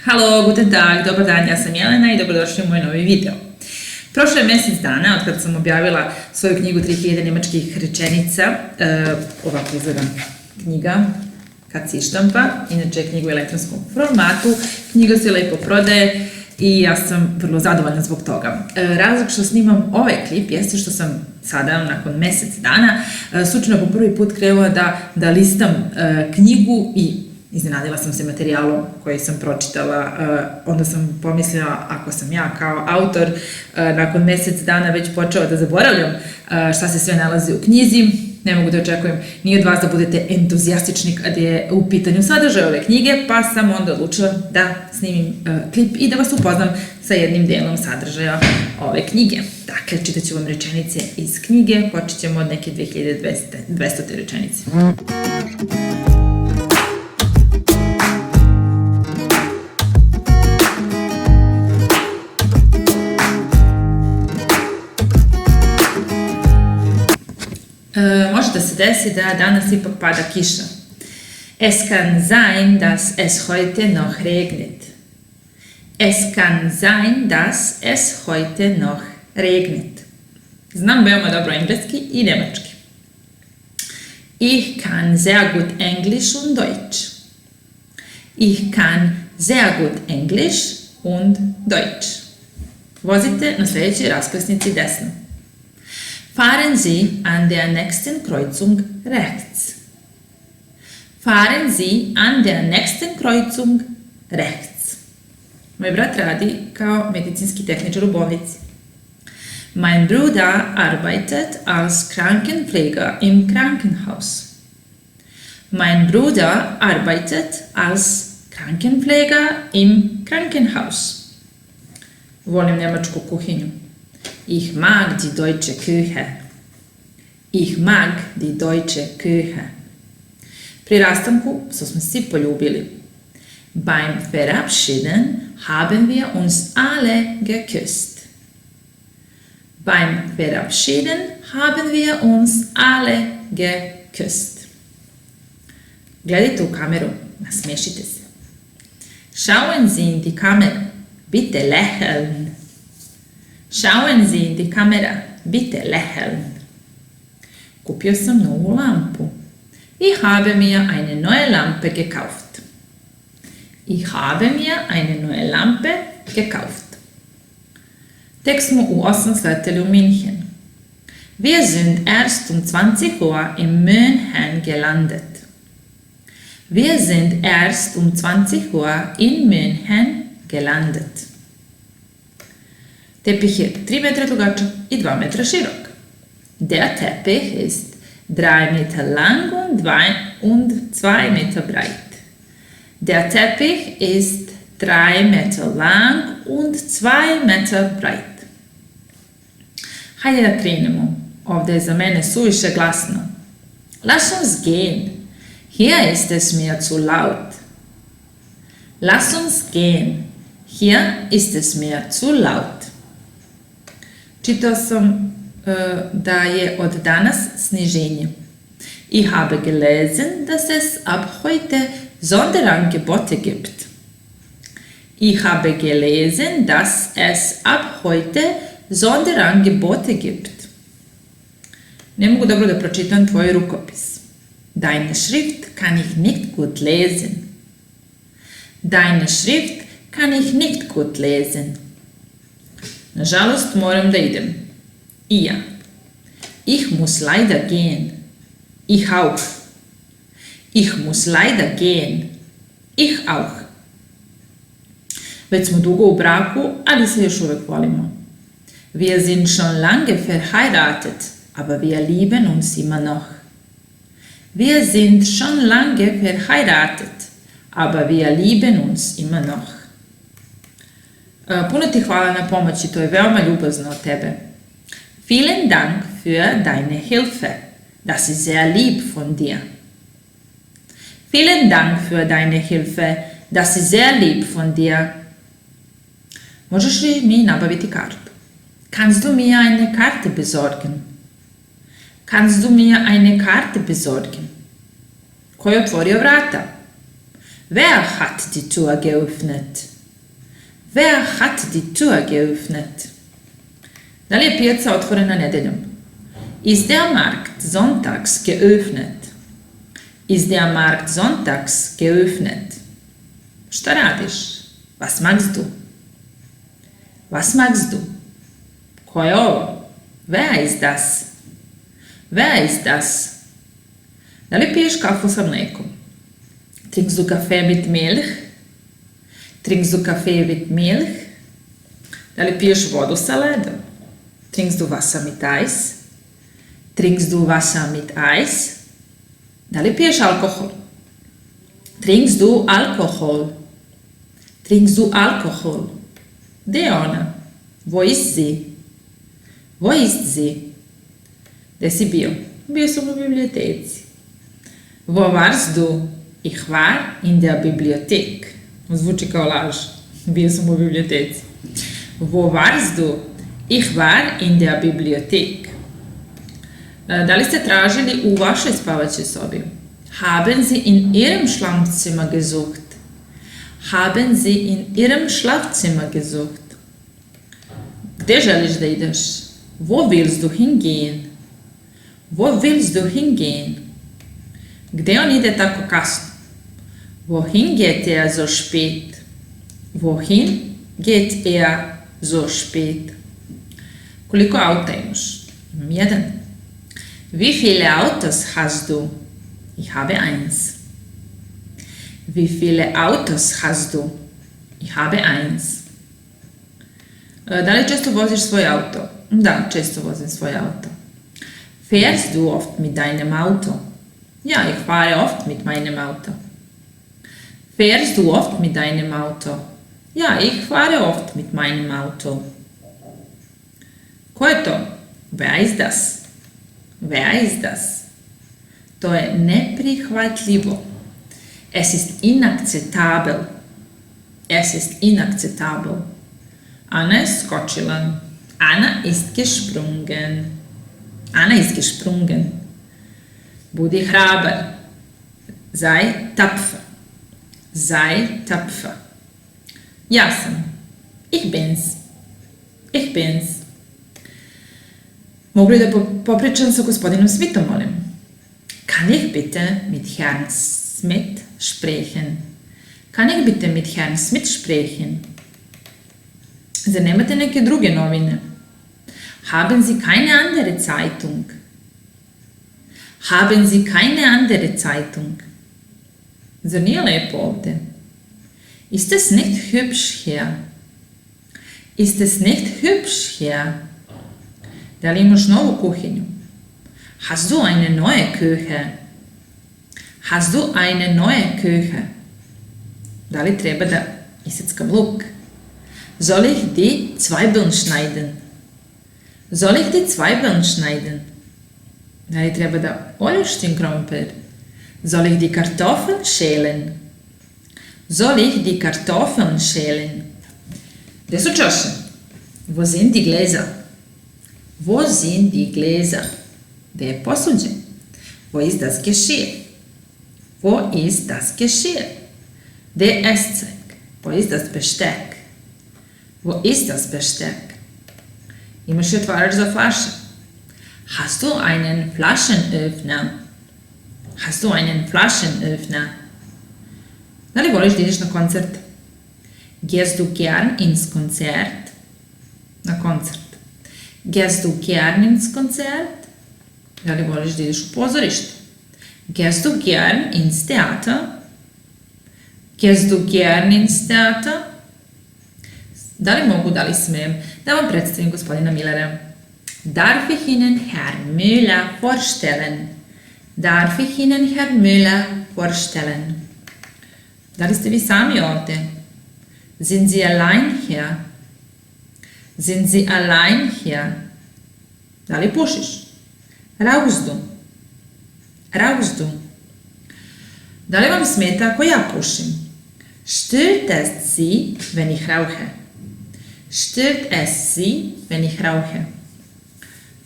Halo, guten Tag, dobar dan, ja sam Jelena i dobrodošli u moj novi video. Prošlo je mjesec dana od kada sam objavila svoju knjigu 3000 njemačkih rečenica. Ovako izgleda knjiga kad se ištampa, inače je knjiga u elektronskom formatu. Knjiga se lepo prodaje i ja sam vrlo zadovoljna zbog toga. Razlog što snimam ovaj klip jeste što sam sada, nakon mjesec dana, slučajno po prvi put krenula da listam knjigu i iznenadila sam se materijalom koji sam pročitala. Onda sam pomislila, ako sam ja kao autor nakon mjesec dana već počela da zaboravljam šta se sve nalazi u knjizi, ne mogu da očekujem ni od vas da budete entuzijastični kad je u pitanju sadržaj ove knjige, pa sam onda odlučila da snimim klip i da vas upoznam sa jednim delom sadržaja ove knjige. Dakle, čitat ću vam rečenice iz knjige, počet ćemo od neke 2200. rečenice. Može da se desi da danas ipak pada kiša. Es kann sein, dass es heute noch regnet. Es kann sein, dass es heute noch regnet. Znam veoma dobro engleski i nemački. Ich kann sehr gut Englisch und Deutsch. Ich kann sehr gut Englisch und Deutsch. Vozite na sljedećoj raskrsnici desno. Fahren Sie an der nächsten Kreuzung rechts. Fahren Sie an der nächsten Kreuzung rechts. Moj brat radi kao medicinski tehničar u bolnici. Mein Bruder arbeitet als Krankenpfleger im Krankenhaus. Mein Bruder arbeitet als Krankenpfleger im Krankenhaus. Volim njemačku kuhinju. Ich mag die deutsche Küche. Ich mag die deutsche Küche. Pri rastanku smo svi poljubili. Beim Verabschieden haben wir uns alle geküsst. Beim Verabschieden haben wir uns alle geküsst. Gledajte u kameru, nasmiješite se. Schauen Sie in die Kamera, bitte lächeln. Schauen Sie in die Kamera, bitte lächeln. Kupio sam novu lampu. Ich habe mir eine neue Lampe gekauft. Ich habe mir eine neue Lampe gekauft. Tek smo u 8 sleteli u München. Wir sind erst um 20 Uhr in München gelandet. Wir sind erst um 20 Uhr in München gelandet. Tepih je 3 metra dugačak i 2 metra širok. Der Teppich ist 3 Meter lang und 2 Meter breit. Der Teppich ist 3 Meter lang und 2 Meter breit. Hajde da krenemo. Ovdje je za mene suviše glasno. Lass uns gehen. Hier ist es mir zu laut. Lass uns gehen. Hier ist es mir zu laut. Čitao sam da je od danas sniženje. Ich habe gelesen, dass es ab heute Sonderangebote gibt. Ich habe gelesen, dass es ab heute Sonderangebote gibt. Ne mogu dobro da pročitam tvoj rukopis. Deine Schrift kann ich nicht gut lesen. Deine Schrift kann ich nicht gut lesen. Nažalost, moram da idem. I ja. Ich muss leider gehen. Ich auch. Ich muss leider gehen. Ich auch. Već smo dugo u braku, ali se još uvek volimo. Wir sind schon lange verheiratet, aber wir lieben uns immer noch. Wir sind schon lange verheiratet, aber wir lieben uns immer noch. Puno ti hvala na pomoći, to je veoma ljubazno od tebe. Vielen Dank für deine Hilfe. Das ist sehr lieb von dir. Vielen Dank für deine Hilfe. Das ist sehr lieb von dir. Možeš li mi nabaviti kartu? Kannst du mir eine Karte besorgen? Kannst du mir eine Karte besorgen? Ko je otvorio vrata? Wer hat die Tür geöffnet? Wer hat die Tür geöffnet? Da li je pijaca otvorena nedeljom? Ist der Markt sonntags geöffnet? Ist der Markt sonntags geöffnet? Šta radiš? Was machst du? Was machst du? Ko je ovo? Wer ist das? Wer ist das? Da li piješ kafu sa mlekom? Trinkst du Kaffee mit Milch? Trinkst du Kaffee mit Milch? Da li piješ vodu sa ledom? Trinkst du Wasser mit Eis? Trinkst du Wasser mit Eis? Da li piješ alkohol? Trinkst du Alkohol? Trinkst du Alkohol? Gdje je ona? Wo ist sie? Wo ist sie? Gdje si bio? Bio sam u biblioteci. Wo warst du? Ich war in der Bibliothek. Zvuči kao laž. Bio sam u biblioteci. Wo warst du? Ich war in der Bibliothek. Da li ste tražili u vašoj spavaćoj sobi? Haben Sie in Ihrem Schlafzimmer gesucht? Haben Sie in Ihrem Schlafzimmer gesucht? Gdje želiš da ideš? Wo willst du hingehen? Wo willst du hingehen? Gdje on ide tako kasno? Wohin geht er so spät? Wohin geht er so spät? Koliko auta imaš? Imam jedan. Wie viele Autos hast du? Ich habe eins. Wie viele Autos hast du? Ich habe eins. Da li često voziš svoj auto? Da, često vozim svoj auto. Fährst du oft mit deinem Auto? Ja, ich fahre oft mit meinem Auto. Fährst du oft mit deinem Auto? Ja, ich fahre oft mit meinem Auto. Ko je to? Wer ist das? Wer ist das? To je neprihvatljivo. Es ist inakzeptabel. Es ist inakzeptabel. Anna je skočila. Anna ist gesprungen. Anna ist gesprungen. Budi hrabar. Sei tapfer. Sei tapfer. Ja sam. Ich bin's. Ich bin's. Mogu li da popričam sa gospodinom Smithom, molim? Kann ich bitte mit Herrn Smith sprechen? Kann ich bitte mit Herrn Smith sprechen? Zar nemate neke druge novine? Haben Sie keine andere Zeitung? Haben Sie keine andere Zeitung? Zar nije lepo ovde? Ist es nicht hübsch hier? Ist es nicht hübsch hier? Da li imaš novu kuhinju? Hast du eine neue Küche? Hast du eine neue Küche? Da li treba da iseckam luk? Soll ich die Zwiebeln schneiden? Soll ich die Zwiebeln schneiden? Da li treba da oljuštim krompir? Soll ich die Kartoffeln schälen? Soll ich die Kartoffeln schälen? Gdje su čaše? Wo sind die Gläser? Wo sind die Gläser? Gdje je posuđe? Wo ist das Geschirr? Wo ist das Geschirr? Der Esszeug. Wo ist das Besteck? Wo ist das Besteck? Imaš li otvarač za flaše? Hast du einen Flaschenöffner? Hast du einen Flaschenöffner? Da li voliš da ideš na koncert? Gehst du gern ins Konzert? Na koncert. Gehst du gern ins Konzert? Da li voliš da ideš u pozorište? Gehst du gern ins Theater? Gehst du gern ins Theater? Da li mogu, da li smijem da vam predstavim gospodina Millera? Darf ich Ihnen Herrn Müller vorstellen? Darf ich Ihnen Herrn Müller vorstellen? Da li ste vi sami ovde? Sind Sie allein hier? Sind Sie allein hier? Da li pušiš? Rauchst du? Rauchst du? Da li vam smeta ako ja pušim? Stört es Sie, wenn ich rauche? Stört es Sie, wenn ich rauche?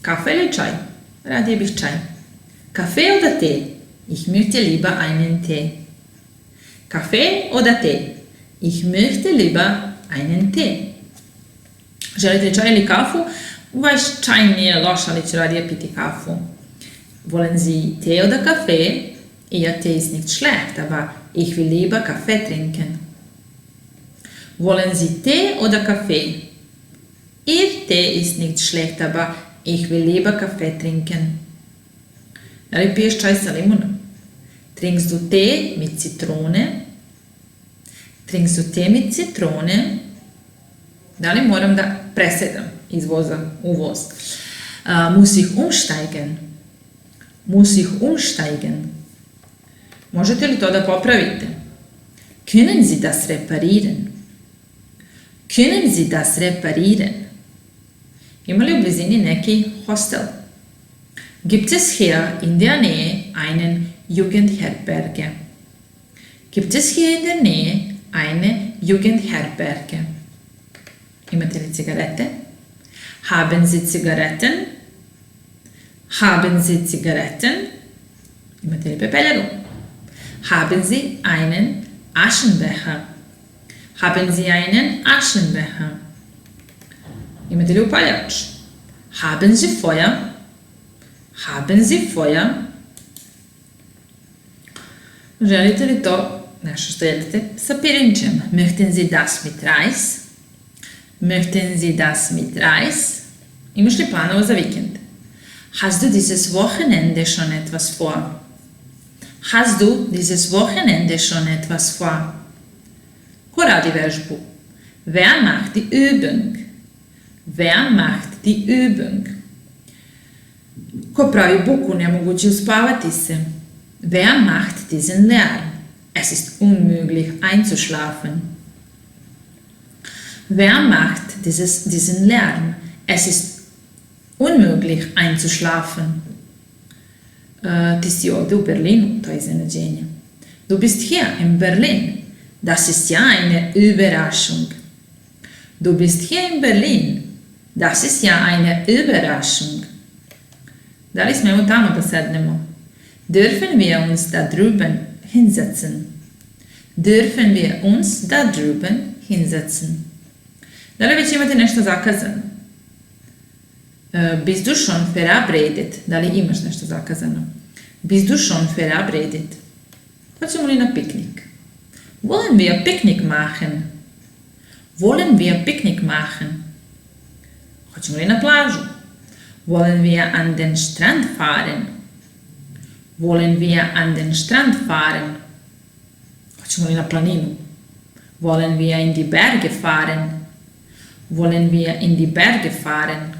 Kafe ili čaj? Radije bih čaj. Kafe oder Tee? Ich möchte lieber einen Tee. Kaffee oder Tee? Ich möchte lieber einen Tee. Želite čaj ili kafu? Vaš čaj nije loš, ali ću radije piti kafu. Wollen Sie Tee oder Kaffee? Ihr Tee ist nicht schlecht, aber ich will lieber Kaffee trinken. Wollen Sie Tee oder Kaffee? Ihr Tee ist nicht schlecht, aber ich will lieber Kaffee trinken. Da li piješ čaj sa limunom? Trinkst du Tee mit Zitrone? Trinkst du Tee mit Zitrone? Da li moram da presedam iz voza u voz? Muss ich umsteigen? Muss ich umsteigen? Možete li to da popravite? Können Sie das reparieren? Können Sie das reparieren? Ima li u blizini neki hostel? Gibt es hier in der Nähe einen Jugendherberge? Gibt es hier in der Nähe eine Jugendherberge? Imate li cigarete? Haben Sie Zigaretten? Haben Sie Zigaretten? Imate li pepeljaru? Haben Sie einen Aschenbecher? Haben Sie einen Aschenbecher? Imate li upaljač? Haben Sie Feuer? Haben Sie Feuer? Želite li to nešto što jedete sa pirinčem? Möchten Sie das mit Reis? Möchten Sie das mit Reis? Imaš li planova za vikend? Hast du dieses Wochenende schon etwas vor? Hast du dieses Wochenende schon etwas vor? Ko radi vežbu? Wer macht die Übung? Wer macht die Übung? Ko pravi buku, nemoguće uspavati se? Wer macht diesen Lärm? Es ist unmöglich einzuschlafen. Wer macht diesen Lärm? Es ist unmöglich einzuschlafen. Ti si ovdje u Berlinu, to je iznenađenje. Du bist hier in Berlin. Das ist ja eine Überraschung. Du bist hier in Berlin. Das ist ja eine Überraschung. Da li smemo tamo da sednemo? Dürfen wir uns da drüben hinsetzen? Dürfen wir uns da drüben hinsetzen? Da li već imate nešto zakazano? Bist du schon verabredet? Da li imaš nešto zakazano? Bist du schon verabredet? Hoćemo li na piknik? Wollen wir Picknick machen? Wollen wir Picknick machen? Hoćemo li na plažu? Wollen wir an den Strand fahren? Wollen wir an den Strand fahren? Hoćemo li na planinu? Wollen wir in die Berge fahren? Wollen wir in die Berge fahren?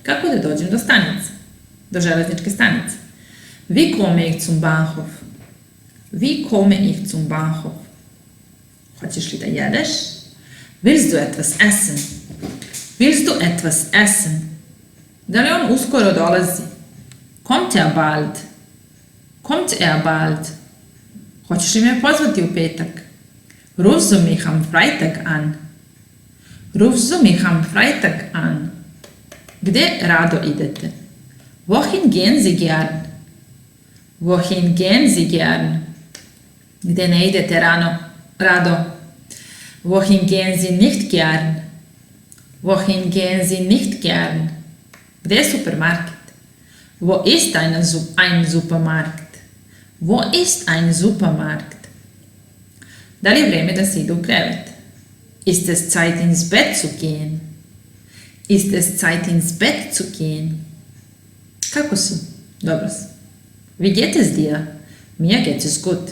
Kako da dođem do stanice? Do železničke stanice. Wie komme ich zum Bahnhof? Wie komme ich zum Bahnhof? Hoćeš li da jedeš? Willst du etwas essen? Willst du etwas essen? Da li on uskoro dolazi? Kommt er bald? Kommt er bald? Hoćeš li me pozvati u petak? Rufst du mich am Freitag an? Rufst du mich am Freitag an? Gde rado idete? Wohin gehen Sie gern? Wohin gehen Sie gern? Gde ne idete rado? Wohin gehen Sie nicht gern? Wohin gehen Sie nicht gern? Gde je supermarket? Wo ist ein Supermarkt? Wo ist ein Supermarkt? Da li je vreme da se ide u krevet? Ist es Zeit ins Bett zu gehen? Ist es Zeit ins Bett zu gehen? Kako si? Dobro si. Wie geht es dir? Mir geht es gut.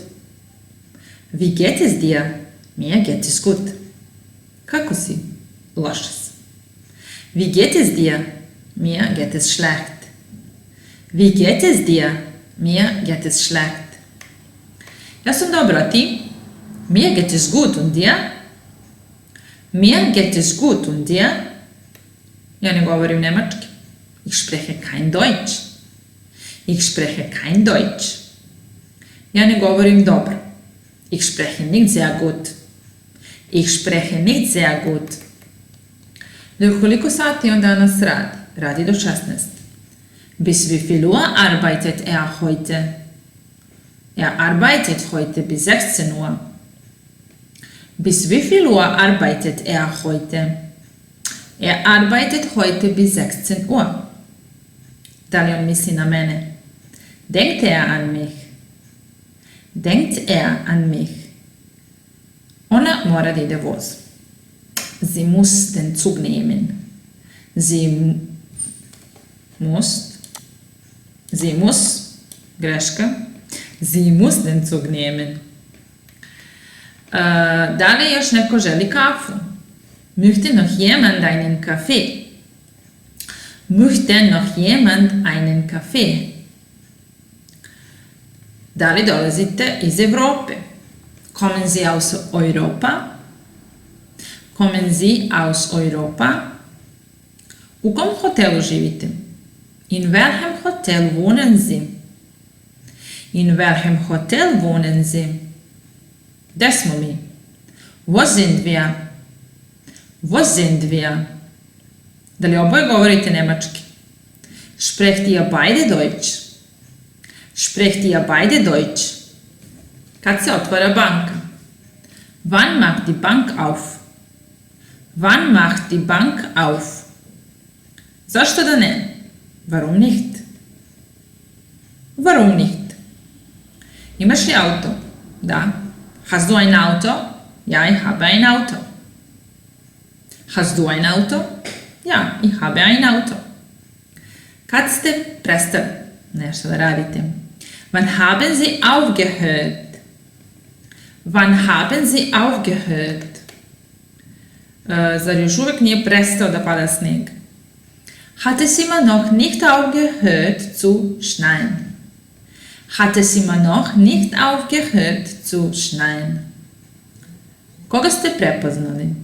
Wie geht es dir? Mir geht es gut. Kako si? Loše si. Wie geht es dir? Mir geht es schlecht. Wie geht es dir? Mir geht es schlecht. Ja sam dobro, a ti? Mir geht es gut und dir? Mir geht es gut und dir? Ja ne govorim nemački. Ich spreche kein Deutsch. Ich spreche kein Deutsch. Ja ne govorim dobro. Ich spreche nicht sehr gut. Ich spreche nicht sehr gut. Do koliko sati on danas radi? Radi do 16. Bis wie viel Uhr arbeitet er heute? arbeitet heute bis 16 Uhr. Bis wie viel Uhr arbeitet heute? Er arbeitet heute bis 16 Uhr. Da li on misli na mene? Denkt an mich? Denkt an mich? Ona mora da ide voz. Sie muss den Zug nehmen. Sie muss, greška, sie muss den Zug nehmen. Da li još neko želi kafu? Möchte noch jemand einen Kaffee? Möchte noch jemand einen Kaffee? Da li dolazite iz Evrope? Kommen Sie aus Europa? Kommen Sie aus Europa? U kom hotelu živite? In welchem Hotel wohnen Sie? In welchem Hotel wohnen Sie? Gde smo mi? Wo sind wir? Wo sind wir? Da li oboje govorite nemački? Sprecht ihr beide Deutsch? Sprecht ihr beide Deutsch? Kad se otvara banka? Wann macht die Bank auf? Wann macht die Bank auf? Zašto da ne? Warum nicht? Warum nicht? Imaš li auto? Da. Hast du ein Auto? Ja, ich habe ein Auto. Hast du ein Auto? Ja, ich habe ein Auto. Kad ste prestali nešto da radite? Wann haben Sie aufgehört? Wann haben Sie aufgehört? Zar još uvijek nije prestao da pada sneg? Hat es immer noch nicht aufgehört zu schneien? Hat es immer noch nicht aufgehört zu schneien? Koga ste prepoznali?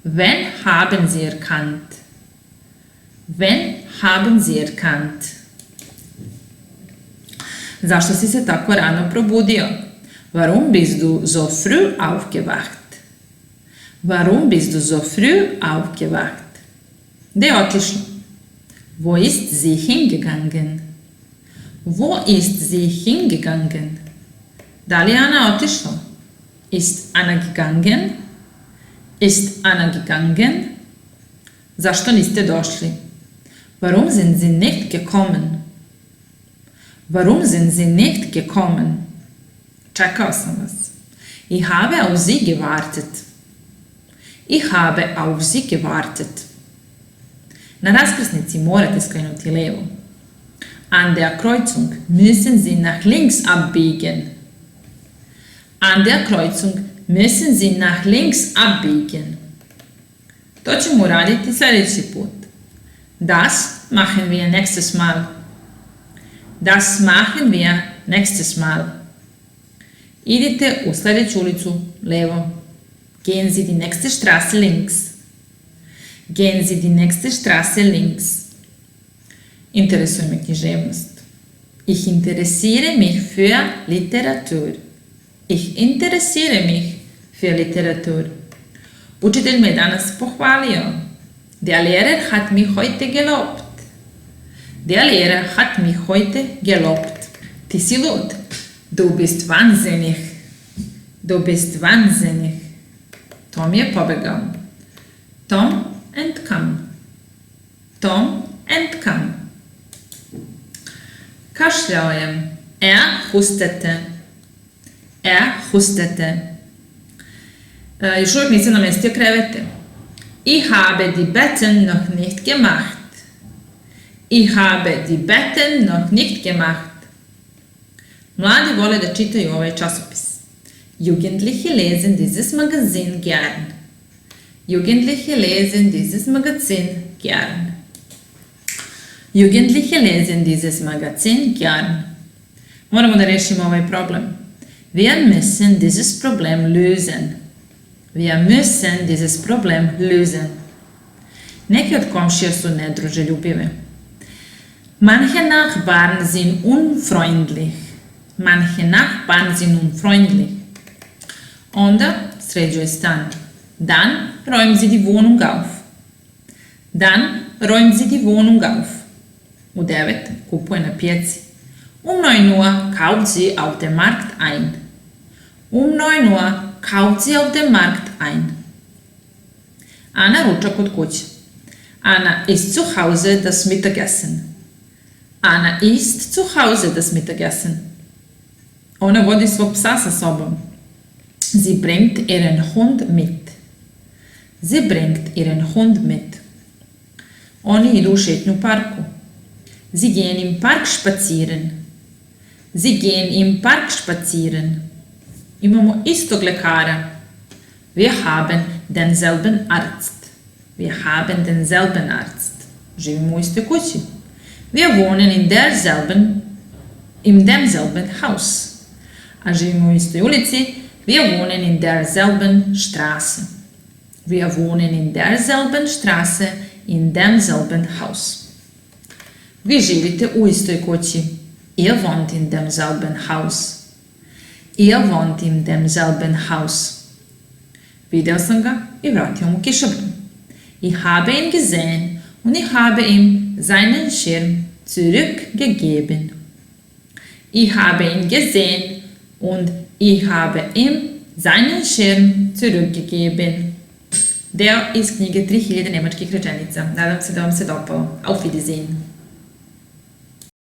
Wen haben Sie erkannt? Wen haben Sie erkannt? Zašto si se tako rano probudio? Warum bist du so früh aufgewacht? Warum bist du so früh aufgewacht? Gde je otišla? Wo ist sie hingegangen? Wo ist sie hingegangen? Da li je Ana otišla? Ist Anna gegangen? Ist Anna gegangen? Zašto niste došli? Warum sind Sie nicht gekommen? Warum sind Sie nicht gekommen? Čekao sam vas. Ich habe auf Sie gewartet. Ich habe auf Sie gewartet. Na raskrsnici morate skrenuti levo. An der Kreuzung müssen Sie nach links abbiegen. An der Kreuzung müssen Sie nach links abbiegen. To ćemo uraditi sljedeći put. Das machen wir nächstes Mal. Das machen wir nächstes Mal. Idite u sljedeću ulicu levo. Gehen Sie die nächste Straße links. Gehen Sie die nächste Straße links. Interesuje me književnost. Ich interessiere mich für Literatur. Ich interessiere mich für Literatur. Učitelj me danas pohvalio. Der Lehrer hat mich heute gelobt. Der Lehrer hat mich heute gelobt. Ti si lud. Du bist wahnsinnig. Du bist wahnsinnig. Tom je pobegao. Tom and come. Tom and come. Kašljao je. Hustete. Hustete. Još uvijek nisam namestio krevete. Ich habe die Betten noch nicht gemacht. Ich habe die Betten noch nicht gemacht. Mladi vole da čitaju ovaj časopis. Jugendliche lesen dieses Magazin gern. Jugendliche lesen dieses Magazin gern. Jugendliche lesen dieses Magazin gern. Moramo da rešimo ovaj problem. Wir müssen dieses Problem lösen. Wir müssen dieses Problem lösen. Neke od komšija su nedruželjubive. Manche Nachbarn sind unfreundlich. Manche Nachbarn sind unfreundlich. Onda sređuje stan. Dann räumen Sie die Wohnung auf. Dann räumen Sie die Wohnung auf. U 9 kupuje na pijaci. Um 9 Uhr kauft sie auf dem Markt ein. Um 9 Uhr kauft sie auf dem Markt ein. Ana ruča kod kuće. Ana isst zu Hause das Mittagessen. Ana isst zu Hause das Mittagessen. Ona vodi svog psa sa sobom. Sie bringt ihren Hund mit. Sie bringt ihren Hund mit. Oni idu u šetnju u parku. Sie gehen im Park spazieren. Sie gehen im Park spazieren. Imamo istog lekara. Wir haben denselben Arzt. Wir haben denselben Arzt. Živimo u istoj kući. Wir wohnen in demselben Haus. A živimo u istoj ulici. Wir wohnen in derselben Straße. Wir wohnen in derselben Straße, in demselben Haus. Vi živite u istoj kući. Ihr wohnt in demselben Haus. Ihr wohnt in demselben Haus. Video sam ga i vratio mu kišobran. Ich habe ihn gesehen und ich habe ihm seinen Schirm zurückgegeben. Ich habe ihn gesehen und ich habe ihm seinen Schirm zurückgegeben. Deo iz knjige 3000 nemačkih rečenica. Nadam se da vam se dopalo. Auf Wiedersehen.